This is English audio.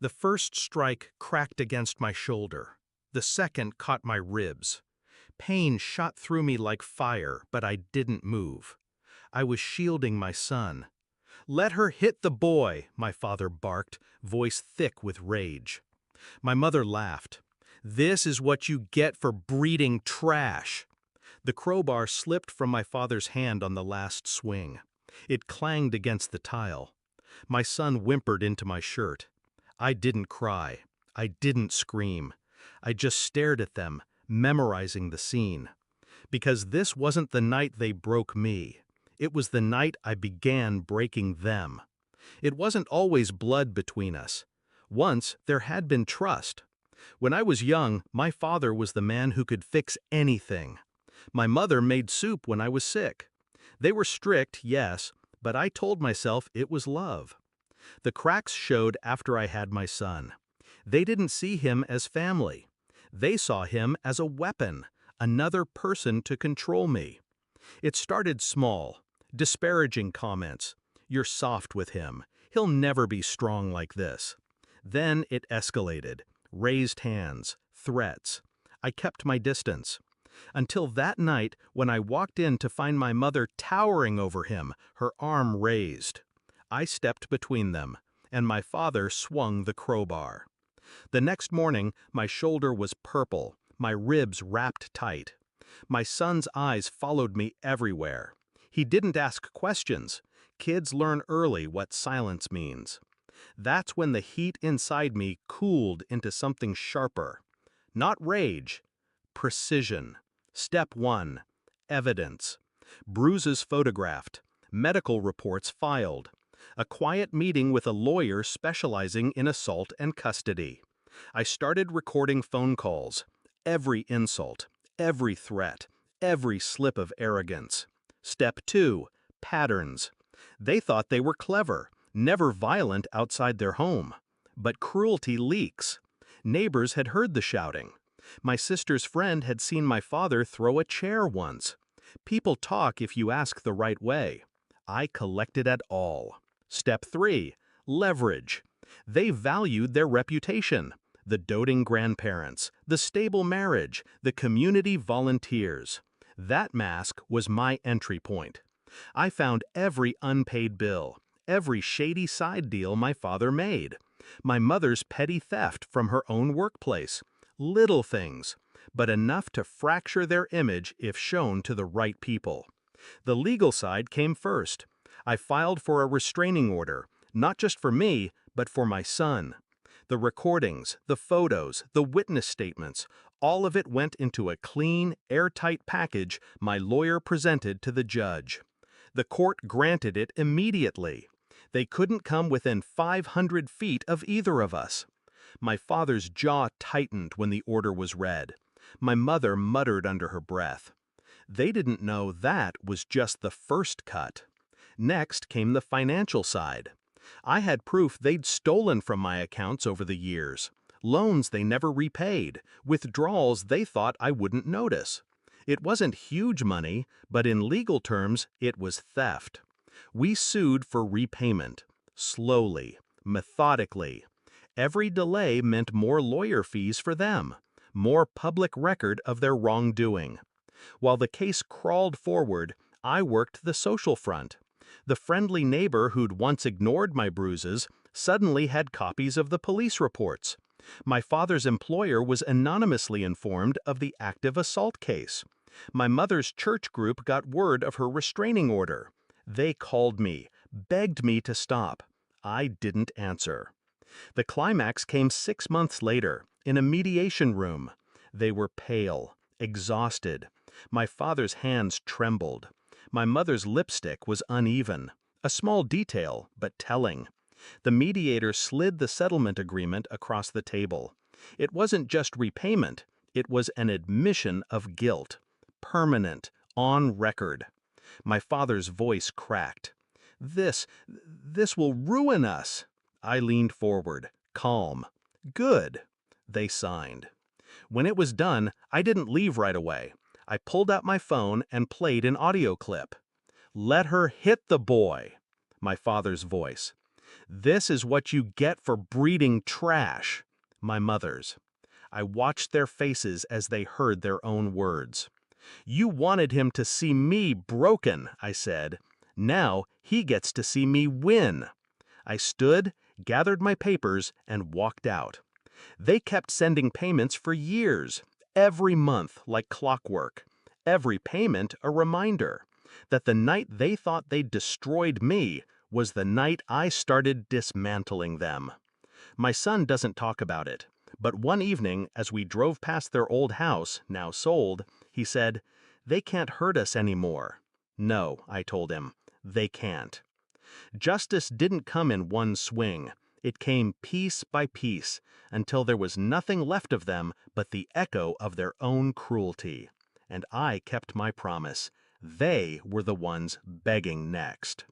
The first strike cracked against my shoulder. The second caught my ribs. Pain shot through me like fire, but I didn't move. I was shielding my son. "Let her hit the boy," my father barked, voice thick with rage. My mother laughed. "This is what you get for breeding trash." The crowbar slipped from my father's hand on the last swing. It clanged against the tile. My son whimpered into my shirt. I didn't cry. I didn't scream. I just stared at them, memorizing the scene. Because this wasn't the night they broke me. It was the night I began breaking them. It wasn't always blood between us. Once there had been trust. When I was young, my father was the man who could fix anything. My mother made soup when I was sick. They were strict, yes, but I told myself it was love. The cracks showed after I had my son. They didn't see him as family. They saw him as a weapon, another person to control me. It started small, disparaging comments. "You're soft with him. He'll never be strong like this." Then it escalated. Raised hands, threats. I kept my distance. Until that night when I walked in to find my mother towering over him, her arm raised. I stepped between them, and my father swung the crowbar. The next morning, my shoulder was purple, my ribs wrapped tight. My son's eyes followed me everywhere. He didn't ask questions. Kids learn early what silence means. That's when the heat inside me cooled into something sharper. Not rage, precision. Step 1. Evidence. Bruises photographed. Medical reports filed. A quiet meeting with a lawyer specializing in assault and custody. I started recording phone calls. Every insult, every threat, every slip of arrogance. Step 2. Patterns. They thought they were clever, never violent outside their home. But cruelty leaks. Neighbors had heard the shouting. My sister's friend had seen my father throw a chair once. People talk if you ask the right way. I collected it all. Step 3. Leverage. They valued their reputation. The doting grandparents, the stable marriage, the community volunteers. That mask was my entry point. I found every unpaid bill, every shady side deal my father made, my mother's petty theft from her own workplace. Little things, but enough to fracture their image if shown to the right people. The legal side came first. I filed for a restraining order, not just for me, but for my son. The recordings, the photos, the witness statements, all of it went into a clean, airtight package my lawyer presented to the judge. The court granted it immediately. They couldn't come within 500 feet of either of us. My father's jaw tightened when the order was read. My mother muttered under her breath. They didn't know that was just the first cut. Next came the financial side. I had proof they'd stolen from my accounts over the years. Loans they never repaid, withdrawals they thought I wouldn't notice. It wasn't huge money, but in legal terms, it was theft. We sued for repayment. Slowly, methodically. Every delay meant more lawyer fees for them, more public record of their wrongdoing. While the case crawled forward, I worked the social front. The friendly neighbor who'd once ignored my bruises suddenly had copies of the police reports. My father's employer was anonymously informed of the active assault case. My mother's church group got word of her restraining order. They called me, begged me to stop. I didn't answer. The climax came 6 months later, in a mediation room. They were pale, exhausted. My father's hands trembled. My mother's lipstick was uneven. A small detail, but telling. The mediator slid the settlement agreement across the table. It wasn't just repayment, it was an admission of guilt. Permanent, on record. My father's voice cracked. This will ruin us." I leaned forward, calm. "Good." They signed. When it was done, I didn't leave right away. I pulled out my phone and played an audio clip. "Let her hit the boy," my father's voice. "This is what you get for breeding trash." My mother's. I watched their faces as they heard their own words. "You wanted him to see me broken," I said. "Now he gets to see me win." I stood, gathered my papers, and walked out. They kept sending payments for years, every month like clockwork. Every payment a reminder that the night they thought they'd destroyed me was the night I started dismantling them. My son doesn't talk about it, but one evening as we drove past their old house, now sold, he said, "They can't hurt us anymore." "No," I told him, "they can't." Justice didn't come in one swing. It came piece by piece, until there was nothing left of them but the echo of their own cruelty. And I kept my promise. They were the ones begging next.